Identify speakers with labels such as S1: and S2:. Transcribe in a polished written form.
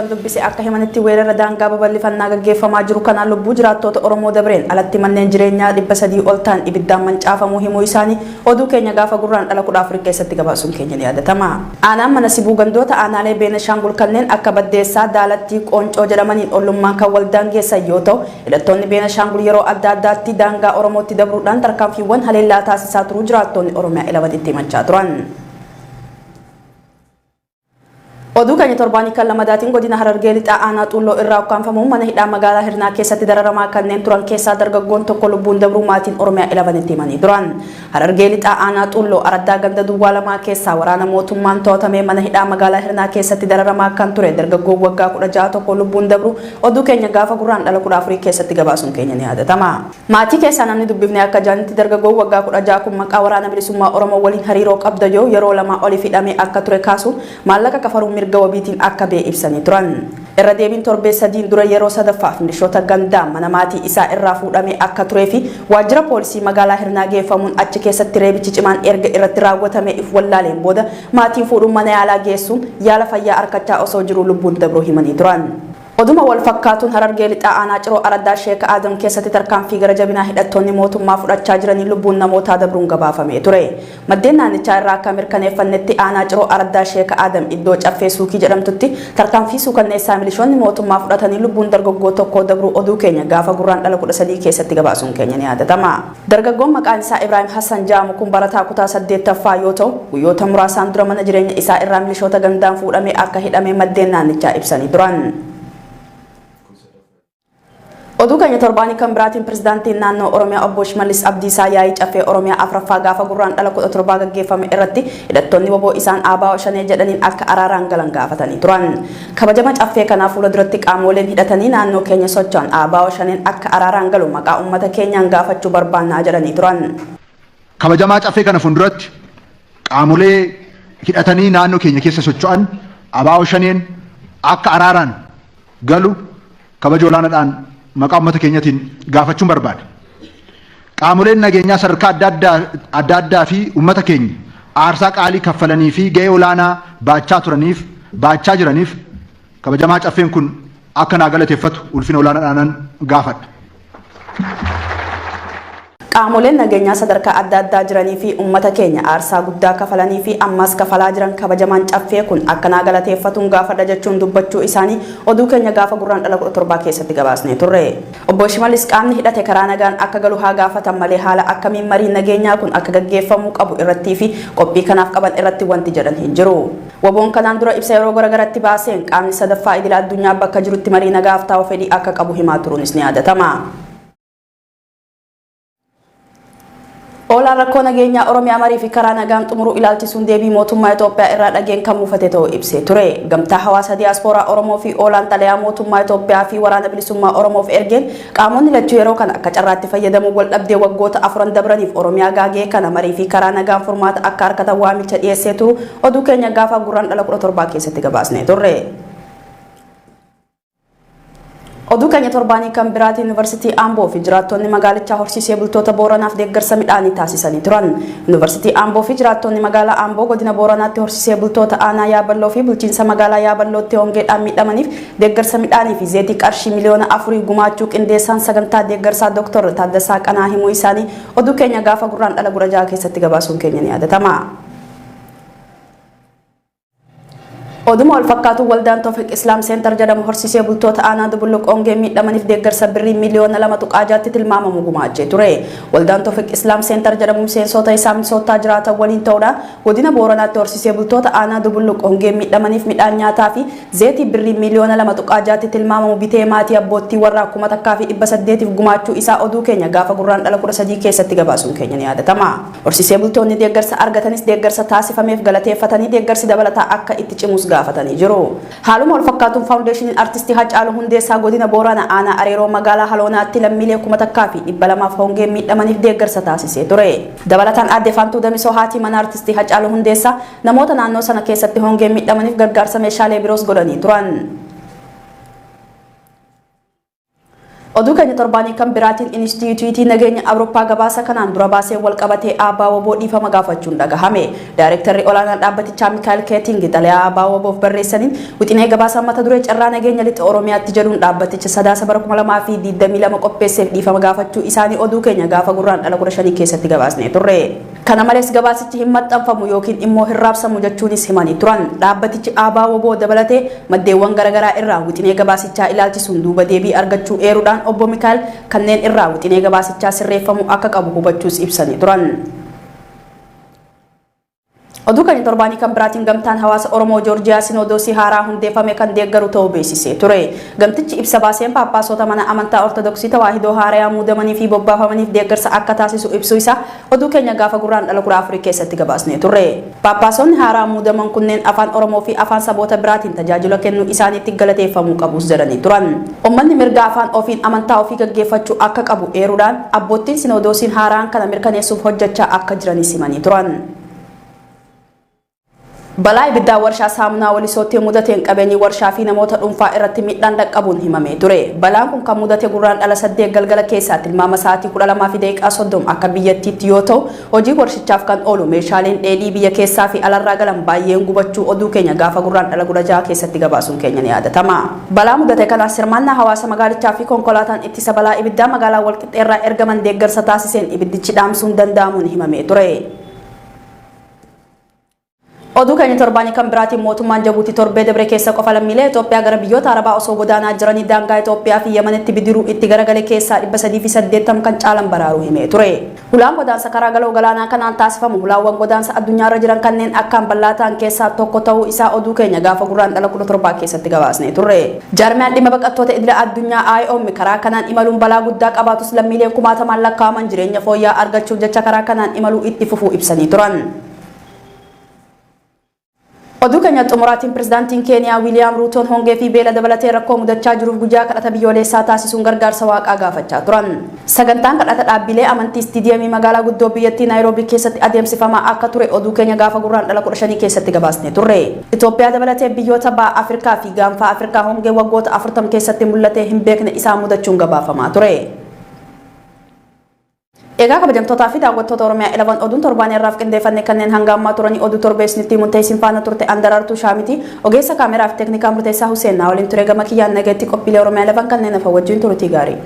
S1: darban dubbise akka himanitti weerara daangaa babal'ifannaa gaggeeffamaa jiru kanaan lubbuu jiraattota Oromoo dabreen alatti manneen jireenyaa 300 ol ta'an ibiddaan mancaafamuu himuu isaanii oduu keenya gaafa gurraan dhala 14 keessatti gabaasuun keenya ni yaadatama. Aanaan mana sibuu gandoota aanaalee Beenishaangul kanneen akka Baddeessaa, Daalattii, Qooncoo jedhamaniin ollummaan kan waldaan geessan yoo ta'u, hidhattoonni Beenishaangul yeroo adda addaatti daangaa Oromootti dabruudhaan tarkaanfiiwwan haleellaa taasisaa turuu jiraattonni Oromiyaa 11 himachaa turan. Oduu keenya torbanii kan lamadaatiin godina Harargee lixaa aanaa Xulloo irraa ukkaanfamuun mana hidhaa magaalaa Hirnaa keessatti dararamaa kanneen turan keessaa dargaggoon tokko lubbuun dabruu maatiin Oromiyaa 11 himanii turan. Harargee lixaa aanaa Xulloo Araddaa ganda duwwaa lamaa keessaa waraana mootummaan to'atamee mana hidhaa magaalaa Hirnaa keessatti dararamaa kan ture dargaggoon waggaa 16 tokko lubbuun dabruu oduu keenya gaafa gurraan dhala 14 keessatti gabaasuun keenya ni yaadatama. Maatii keessaa namni dubbifne akka jaanitti dargaggoon waggaa 16 kun maqaa waraana bilisummaa Oromoo waliin hariiroo qabda yeroo lama oliif hidhamee akka ture kaasuun maallaqa kafaruu mirga wabiitiin akka bee ibsanii turan. Irra deebiin torbee sadiin dura yeroo sadaffaaf milishoota gandaa mana maatii isaa irraa fuudhamee akka turee fi waajjira poolisii magaalaa Hirnaa geeffamuun achi keessatti reebichi cimaan erga irratti raawwatame if wallaaleen booda maatiin fuudhuun mana yaalaa geessuun yaala fayyaa argachaa osoo jiruu lubbuun dabruu himanii turan. Oduma wal fakkaatuun Harargee lixaa aanaa Ciroo Araddaa Sheek Aadam keessatti tarkaanfii gara jabinaa hidhattoonni mootummaa fudhachaa jiranii lubbuun namootaa dabruun gabaafamee ture. Maddeen naannichaa irraa akka mirkaneeffannetti aanaa Ciroo Araddaa Sheek Aadam iddoo caffee suukii jedhamtutti tarkaanfii suukanneessaa milishoonni mootummaa fudhatanii lubbuun dargaggoo tokko dabruu oduu keenya gaafa gurraan dhala 13 keessatti gabaasuun keenya ni yaadatama. Dargaggoon maqaan isaa Ibrahim Hassan Jaamu kun barataa kutaa 8ffaa yoo ta'u guyyoota muraasaan dura mana jireenya isaa irraa milishoota gandaan fuudhamee akka hidhamee maddeen naannichaa ibsanii turan. Oduu keenya torbanii kan biraatiin pirezidaantiin naannoo Oromiyaa obbo Shimallis Abdiisaa yaa'ii caffee Oromiyaa afraffaa gaafa gurraan dhala 17 gaggeeffame irratti hidhattoonni waboo isaan ABO shanee jedhaniin akka araaraan galan gaafatanii turan. Kabajama caffee kanaa fuula duratti qaamoleen hidhatanii naannoo keenya socho'an ABO shaneen akka araaraan galu maqaa uummata keenyaan gaafachuu barbaannaa jedhanii turan.
S2: Kabajamaa caffee kana fuulduratti qaamolee hidhatanii naannoo keenya keessa socho'an ABO shaneen akka araaraan galu kabaja olaanaadhaan maqaa uummata keenyatiin gaafachuun barbaada. Qaamoleen nageenyaa sadarkaa adda addaa fi uummata keenya aarsaa qaalii kaffalanii fi gahee olaanaa baachaa jiraniif kabajamaa caffeen kun akka naa galateeffatu ulfina olaanaadhaan gaafadha.
S1: Qaamoleen nageenyaa sadarkaa adda addaa jiranii fi uummata keenya aarsaa guddaa kafalanii fi ammas kafalaa jiran kabajamaan caffee kun akka naa galateeffatuun gaafadha jechuun dubbachuu isaanii oduu keenya gaafa gurraan dhala 17 keessatti gabaasnee turre. Obbo Shimallis qaamni hidhate karaa nagaan akka galu haa gaafatan malee haala akkamiin mariin nageenyaa kun akka gaggeeffamuu qabu irrattii fi qophii kanaaf qaban irratti wanti jedhan hin jiru. Waboon kanaan dura ibsa yeroo garagaratti baaseen qaamni sadaffaa idila addunyaa bakka jirutti marii nagaaf taa'u fedhii akka qabu himaa turuunis ni yaadatama. Oolaan rakkoo nageenyaa Oromiyaa marii fi karaa nagaan xumuruu ilaalchisuun deebii mootummaa Itoophiyaa irraa dhageen kan muufate ta'uu ibsee ture. Gamtaa hawaasa diyaaspooraa Oromoo fi oolaan xalayaa mootummaa Itoophiyaa fi waraana bilisummaa Oromoof ergeen qaamonni lachuu yeroo kana akka carraatti fayyadamuu wal dhabdee waggoota 4 dabraniif Oromiyaa gaagee kana marii fi karaa nagaan furmaata akka harkatan waamicha dhiyeessee turu oduu keenya gaafa gurraan dhala 17 keessatti gabaasnee turre. Oduu keenya torbanii kan biraati Yuunivarsiitii Amboo fi jiraattonni magaalichaa horsiisee bultoota Booranaaf deeggarsa midhaanii taasisanii turan. Yuunivarsiitii Amboo fi jiraattonni magaalaa Amboo godina Booranaatti horsiisee bultoota aanaa Yaaballoo fi bulchiinsa magaalaa Yaaballootti hongeedhaan miidhamaniif deeggarsa midhaanii fi zeetii qarshii miliyoona 4 gumaachuu qindeessaan sagantaa deeggarsaa Dr. Taaddasaa Qanaa himuu isaanii oduu keenya gaafa gurraan dhala 16 keessatti gabaasuun keenya ni yaadatama. Oduma wal fakkaatu waldaan Toofiq Islaam Center jedhamu horsiisee bultoota aanaa Dubulluq ongee miidhamaniif deeggarsa birrii miliyoona 2.6 tilmaamamu gumaachee ture. Waldaan Toofiq Islaam Center jedhamu miseensota isaa misoota jiraatan waliin ta'uudhaan godina Booranaatti horsiisee bultoota aanaa Dubulluq ongee miidhamaniif midhaan nyaataa fi zeetii birrii miliyoona 2.6 tilmaamamu bitee maatii abbootii warraa 1800 gumaachuu isaa oduu keenya gaafa gurraan dhala 13 keessatti gabaasuun keenya ni yaadatama. Horsiisee bultoonni deeggarsa argatanis deeggarsa taasifameef galateeffatanii deeggarsi dabalataa akka itti cimus gaafatanii jiru. Haaluma wal fakkaatuun faawundeeshiniin artistii Hacaaluu Hundeessaa godina Booranaa aanaa Areeroo magaalaa Haloonaatti lammiilee 200,200 hongee miidhamaniif deeggarsa taasisee ture. Dabalataan aadde Faantuu Damisoo haati mana artistii Hacaaluu Hundeessaa namoota naannoo sana keessatti hongee miidhamaniif gargaarsa meeshaalee biroos godhanii turan. Oduu keenya torbanii kan biraatiin Inistituutii Nageenya Awurooppaa gabaasa kanaan dura baasee wal qabatee ABO dhiifama gaafachuun dhagahame. Daayirektarri olaanaan dhaabbatichaa Mikaa'el Keeting xalayaa ABO'f barreessaniin wixinee gabaasa mata duree carraa nageenya lixa Oromiyaatti jedhuun dhaabbaticha sadaasa bara 2022 qopheesseef dhiifama gaafachuu isaanii oduu keenya gaafa gurraandhala 15 keessatti gabaasnee turre. Kana malees gabaasichi hin maxxanfamu yookiin immoo hin raabsamu jechuunis himanii turan. Dhaabbatichi ABO dabalatee maddeewwan garaagaraa irraa wixinee gabaasichaa ilaalchisuun duuba deebii argachuu eeruudhaan obbo Mikaa'el kanneen irraa wixinee gabaasichaa sirreeffamuu akka qabu hubachuus ibsanii turan. Oduu keenya torbanii kan biraatiin gamtaan hawaasa Oromoo Joorjiyaa Sinodoosii haaraa hundeeffame kan deeggaru ta'uu beeksisee ture. Gamtichi ibsa baaseen paappaasota mana amantaa Ortodoksii Tawaahidoo haaraa muudamanii fi bobbaafamaniif deeggarsa akka taasisu ibsuu isaa oduu keenya gaafa gurraandhala 14 keessatti gabaasnee turre. Paappaasonni haaraa muudaman kunneen afaan Oromoo fi afaan saboota biraatiin tajaajila kennuu isaaniitti galateeffamuu qabus jedhanii turan. Uummanni mirga afaan ofiin amantaa ofii gaggeeffachuu akka qabu eeruudhaan abboottiin Sinodoosiin haaraan kana mirkaneessuuf hojjechaa akka jiranis himanii turan. Balaa ibiddaa warshaa saamunaa Walisootti mudateen qabeenyi warshaa fi namoota dhuunfaa irratti miidhaan dhaqqabuun himamee ture. Balaan kun kan mudate gurraandhala 8 galgala keessaatti tilmaama sa'aatii 12:30 akka biyyattiitti yoo ta'u, hojii warshichaaf kan oolu meeshaaleen dheedhii biyya keessaa fi alarraa galan baay'een gubachuu oduu keenya gaafa gurraandhala 16 keessatti gabaasuun keenya ni yaadatama. Balaa mudate kanaas hirmaannaa hawaasa magaalichaa fi konkolaataan ittisa balaa ibiddaa magaalaa Walqixxeerraa ergaman deeggarsa taasiseen ibiddichi dhaamsuun danda'amuun himamee ture. Oduu keenya torbanii kan biraatiin mootummaan Jabuutii torbee dabre keessa qofa lammiilee Itoophiyaa gara biyyoota Arabaa osoo godaanaa jiranii daangaa Itoophiyaa fi Yemenitti bidiruu itti garagalee keessaa 380 kan caalan baraaruu himee ture. Hulaan godaansa karaa galoo galaanaa kanaan taasifamu hulaawwan godaansa addunyaarra jiran kanneen akkaan bal'aa ta'an keessaa tokko ta'uu isaa oduu keenya gaafa gurraandhala 17 keessatti gabaasnee turre. Jaarmiyaan dhimma baqattoota idila addunyaa IOM karaa kanaan imaluun balaa guddaa qabaatus lammiileen kumaatamaan lakkaa'aman jireenya fooyya'aa argachuuf jecha karaa kanaan imaluu itti fufuu ibsanii turan. Oduu keenya xumuraatiin pirezidaantiin Keeniyaa Wiiliyaam Ruutoon hongee fi beela dabalatee rakkoo mudachaa jiruuf guyyaa kadhata biyyoolessaa taasisuun gargaarsa waaqaa gaafachaa turan. Sagantaan kadhata dhaabbilee amantii istiidiyamii magaalaa guddoo biyyattii Naayiroobii keessatti adeemsifamaa akka ture oduu keenya gaafa gurraandhala 15 keessatti gabaasnee turre. Itoophiyaa dabalatee biyyoota ba'a Afrikaa fi gaanfa Afrikaa hongee waggoota 40 keessatti mul'atee hin beekne isaa mudachuun gabaafamaa ture. Egaa kabajamtootaa fi daawwattoota Oromiyaa 11 oduun torbanii irraaf qindeeffanne kanneen hanga ammaa turanii oduu torbeessinitti murteessin faana turte Andarartuu Shaamiti ogeessa kaameraa fi teeknikaa murteessaa Huseen naa waliin ture gama kiyyaan nageetti qophiilee Oromiyaa 11 kanneen hafa wajjin turutii gaarii.